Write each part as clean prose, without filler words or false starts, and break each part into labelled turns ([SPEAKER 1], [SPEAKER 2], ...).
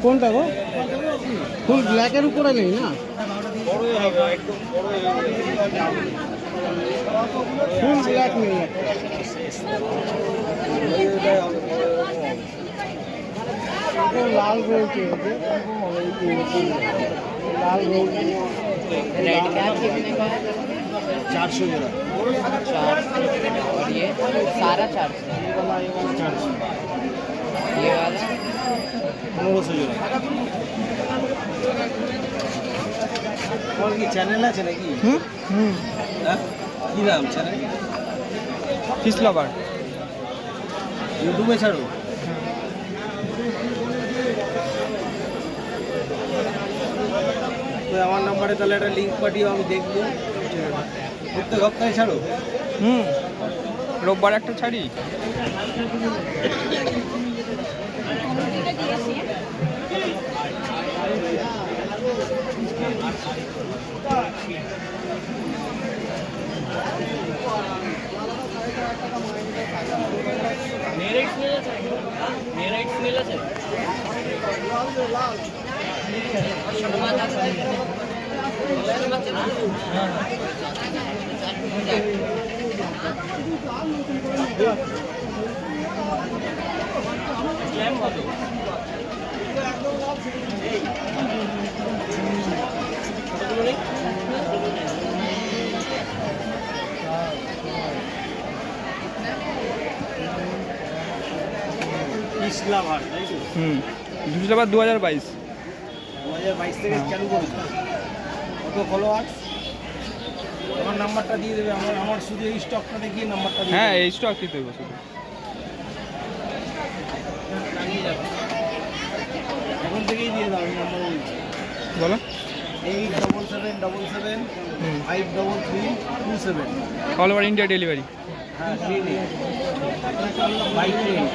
[SPEAKER 1] কোনটা গো? ফুল ব্ল্যাকের উপরে নেই না? ফুল ব্ল্যাক নেই। লাল রয়েছে, लाल रोड
[SPEAKER 2] रेड कैप कितने का है?
[SPEAKER 1] 400 जरा
[SPEAKER 2] 400 और ये सारा 400 ये वाला
[SPEAKER 1] 1500 जरा। और কি চ্যানেল আছে নাকি? হ্যাঁ কি নাম চ্যানেল? ফিশ লাভার। ইউটিউবে ছাড়ো? তো আমার নাম্বারে তাহলে একটা লিঙ্ক পাঠিও, আমি দেখবো। প্রত্যেক সপ্তাহে ছাড়ো?
[SPEAKER 3] রোববার একটা ছাড়ি।
[SPEAKER 1] ইসলামাবাদ, তাই তো?
[SPEAKER 3] ইসলামাবাদ 2022
[SPEAKER 1] থেকে চালু করেছে। কত ফলোয়ার? আমার নাম্বারটা দিয়ে দেবে। আমার শুধু এই স্টকটা দেখিয়ে নাম্বারটা দিয়ে
[SPEAKER 3] হ্যাঁ,
[SPEAKER 1] দেবে।
[SPEAKER 3] এই স্টক দিতে হবে শুধু।
[SPEAKER 1] এখন থেকেই দিয়ে দাও, আমি নাম্বার বলছি।
[SPEAKER 3] বলো
[SPEAKER 1] 8777 53327।
[SPEAKER 3] All over India delivery.
[SPEAKER 1] হ্যাঁ দিয়ে দিই। By train.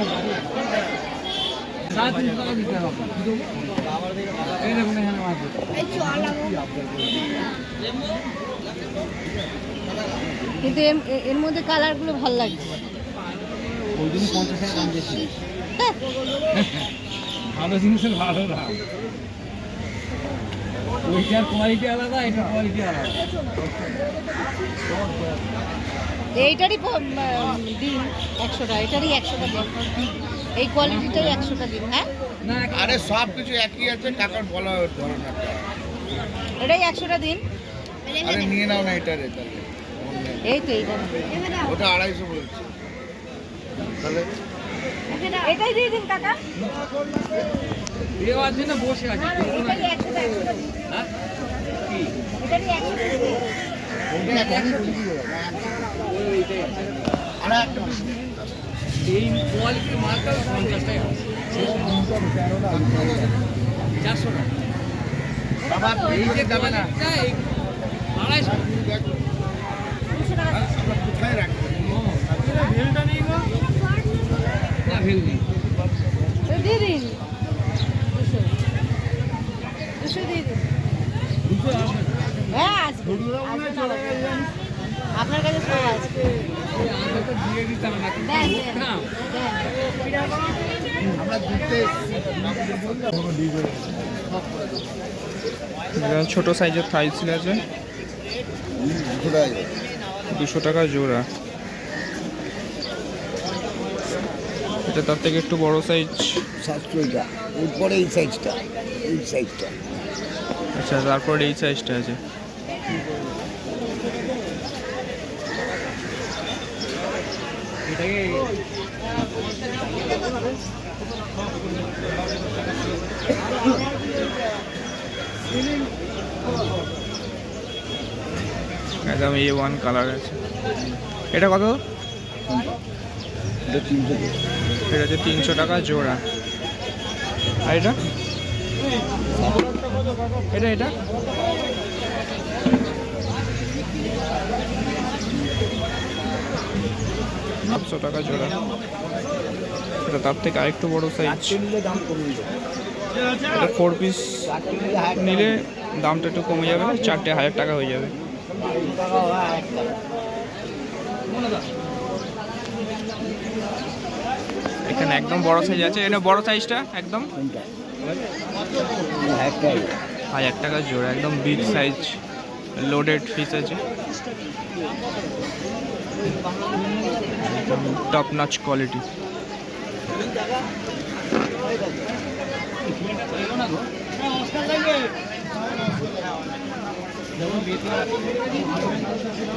[SPEAKER 4] কিন্তু এর মধ্যে কালারগুলো ভালো লাগছে।
[SPEAKER 1] ওই দিন 50 টাকা দাম বেশি। ভালো জিনিসের ভালো দাম। ওইটার কোয়ালিটি আলাদা, এটা কোয়ালিটি আলাদা।
[SPEAKER 4] এইটারই দিন 100 টাকা, এটারই 100 টাকা দিন। এই কোয়ালিটিটাই 100 টাকা দিন। হ্যাঁ
[SPEAKER 5] আরে সব কিছু একই আছে, টাকার বলা ধরো না।
[SPEAKER 4] এটাই 100 টাকা দিন।
[SPEAKER 5] আরে নিয়ে নাও না এটা রে তাহলে।
[SPEAKER 4] এই তো এইটা
[SPEAKER 5] ওটা 250 বলছি তাহলে।
[SPEAKER 4] এটাই দিয়ে দিন কাকা।
[SPEAKER 1] এও আছে না বসে আছে?
[SPEAKER 4] এটারই 100 টাকা দিন।
[SPEAKER 1] হ্যাঁ কি?
[SPEAKER 4] এটারই 100 টাকা দিন।
[SPEAKER 5] আরে একটা
[SPEAKER 1] এই কোয়ালিটির মালটা 50 টাকা। 400 টাকা।
[SPEAKER 5] বাবা এই যে যাবে না
[SPEAKER 1] 250
[SPEAKER 5] আমরা কোথায় রাখবো?
[SPEAKER 1] ভেলটা নেই গো? না ভেল নেই।
[SPEAKER 4] তো দিয়ে দিন 200 দিয়ে দিন। হ্যাঁ আসবে। আপনার কাছে সব আছে।
[SPEAKER 1] দিয়ে দিতাম না।
[SPEAKER 4] দেন
[SPEAKER 5] আমরা ঘুরতে
[SPEAKER 3] ছোট সাইজের থাই ছিল আছে,
[SPEAKER 5] ঘোরাই
[SPEAKER 3] 200 টাকা জোড়া। এটা তার থেকে একটু বড় সাইজ।
[SPEAKER 5] 700টা এরপরে এই সাইজটা, এই সাইজটা।
[SPEAKER 3] আচ্ছা, তারপর এই সাইজটা আছে।
[SPEAKER 1] এটাকে
[SPEAKER 3] একদম A1 কালার আছে। এটা কত?
[SPEAKER 5] এটা 300।
[SPEAKER 3] এটা হচ্ছে 300 টাকা জোড়া। আর এটা এটা এটা 700 টাকা জোড়া। এটা তার থেকে আরেকটু বড় সাইজ।
[SPEAKER 5] দাম কমে যাবে।
[SPEAKER 3] এটা 4 পিস নিলে দামটা একটু কমে যাবে, 4টে 1000 টাকা হয়ে যাবে। এখানে একদম বড় সাইজ আছে, এটা বড় সাইজটা একদম
[SPEAKER 5] কোনটা 1000 টাকা
[SPEAKER 3] 1000 টাকা জোড়া, একদম বিগ সাইজ লোডেড ফিশ আছে, টপ নচ কোয়ালিটি।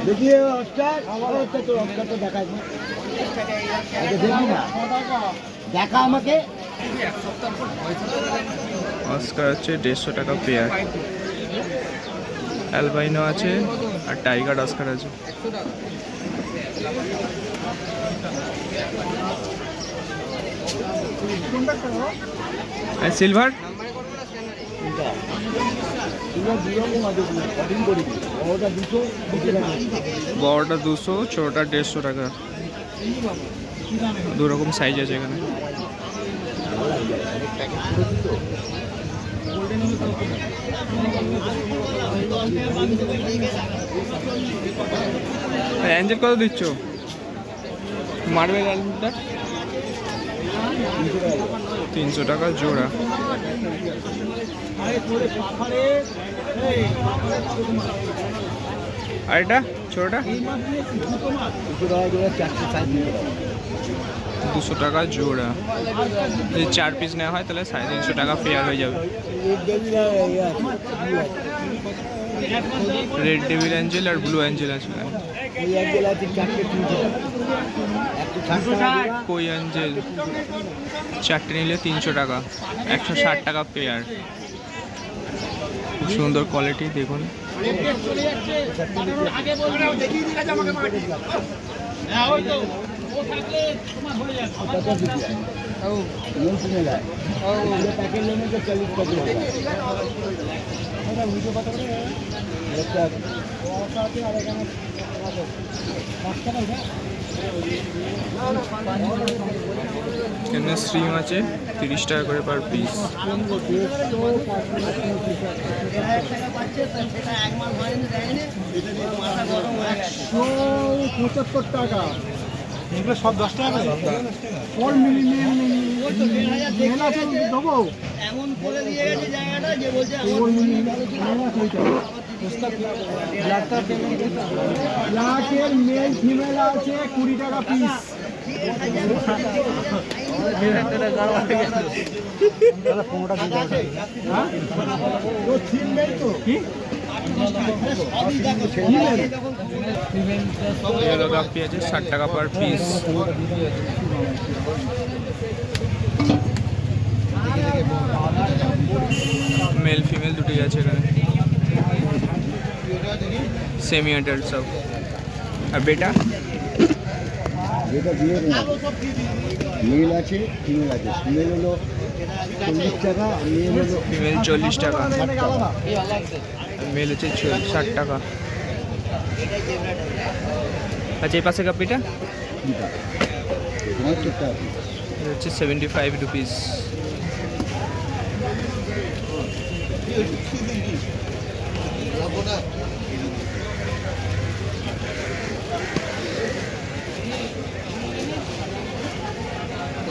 [SPEAKER 5] দেখিয়ে অস্টার তো অস্টার তো দেখায় না। আচ্ছা দেখি না, দেখা আমাকে।
[SPEAKER 3] অস্কার আছে 150 টাকা পেয়ার, অ্যালবাইনো আছে আর টাইগার অস্কার আছে। আর সিলভার বড়টা 200, ছোটটা 150 টাকা, দু রকম সাইজ আছে এখানে। অ্যাঞ্জেল কত দিচ্ছ? মার্বেল অ্যালবামটা 300 টাকা জোড়া। আর এটা ছোটটা 200 টাকা জোড়া। যদি 4 পিস নেওয়া হয় তাহলে 350 টাকা পেয়ার হয়ে যাবে। রেড ডেভিল অ্যাঞ্জেল আর ব্লু অ্যাঞ্জেল আছে। কই অ্যাঞ্জেল 4টে নিলে 300 টাকা, 160 টাকা পেয়ার। খুব সুন্দর কোয়ালিটি দেখুন। এখানে স্ট্রিম আছে 30 টাকা করে পার পিস।
[SPEAKER 1] টাকা এগুলো সব 10 টাকা দেবো। এমন করে দিয়ে গেছে জায়গাটা যে বলছে ব্ল্যাকের মেল ফিমেল আছে 20 টাকা পিস।
[SPEAKER 3] গাপ্পি আছে 60 টাকা পার পিস। মেল ফিমেল দুটোই আছে এখানে, সেমি অ্যাডাল্ট সব। আর বেটা
[SPEAKER 5] যেটা বিয়ের না, মেল আছে ফিমেল আছে। ফিমেল হলো 40 টাকা, মেল হলো
[SPEAKER 3] ফিমেল 40 টাকা, মেল হচ্ছে 60 টাকা। আচ্ছা এই পাশে কাপিটা
[SPEAKER 5] 70 টাকা।
[SPEAKER 3] এটা হচ্ছে 75 রুপিস।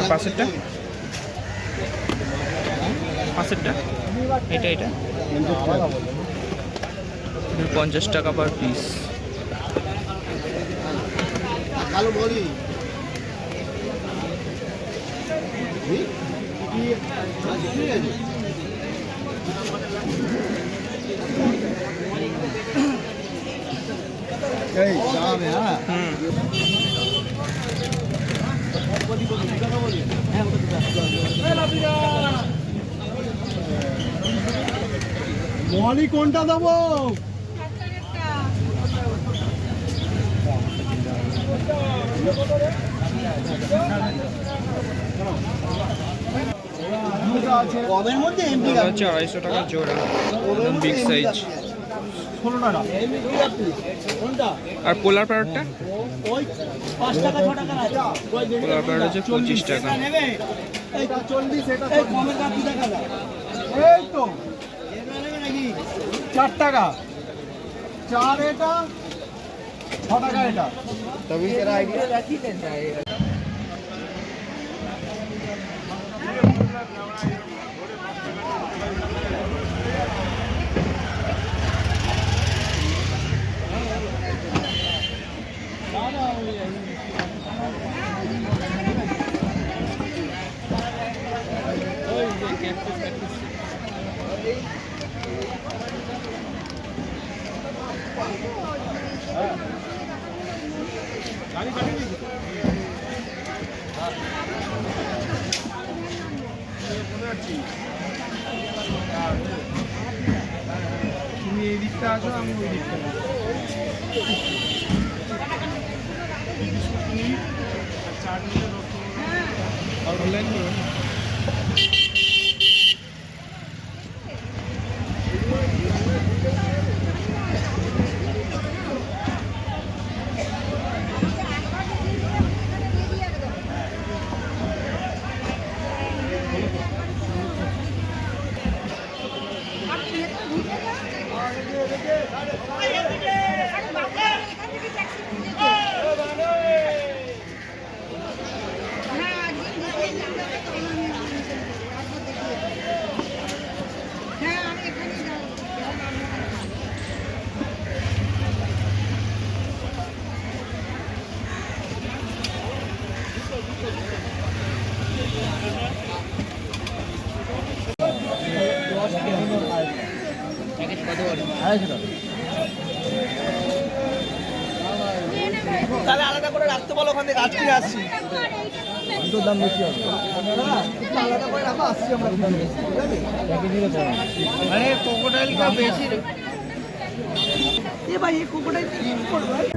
[SPEAKER 3] পাশেরটা এটা 50 টাকা পার পিস।
[SPEAKER 5] এই দামে হ্যাঁ
[SPEAKER 1] মলি কোনটা দেবো? কমের মধ্যে এমপি
[SPEAKER 3] হচ্ছে 250 টাকা জোড়া, একদম বিগ সাইজ।
[SPEAKER 1] 16 টাকা কোনটা?
[SPEAKER 3] আর পোলার প্যারটটা
[SPEAKER 1] ওই 5 টাকা 6 টাকা আছে।
[SPEAKER 3] পোলার প্যারট হচ্ছে 25 টাকা।
[SPEAKER 1] নেবে এইটা 40, এটা এই কমের কাপি দেখা যায়। এই তো এটা নেবে নাকি 4 টাকা 4, এটা 6 টাকা। এটা
[SPEAKER 5] তবে এর আইডিয়া
[SPEAKER 1] তুমি এই দিকটা আসো, আমি ওই দিকটা অনলাইন করুন।
[SPEAKER 2] প্যাকেট কত বড়?
[SPEAKER 1] তাহলে আলাদা করে রাখতে বলো, ওখান থেকে আজকে আসছি।
[SPEAKER 5] দুটোর দাম বেশি হবে।
[SPEAKER 1] আলাদা করে রাখো, আসছি আমরা।
[SPEAKER 2] আরে কোকোডাইলটা বেশি রে।
[SPEAKER 1] এ ভাই, এই কোকোটাই কি করবে?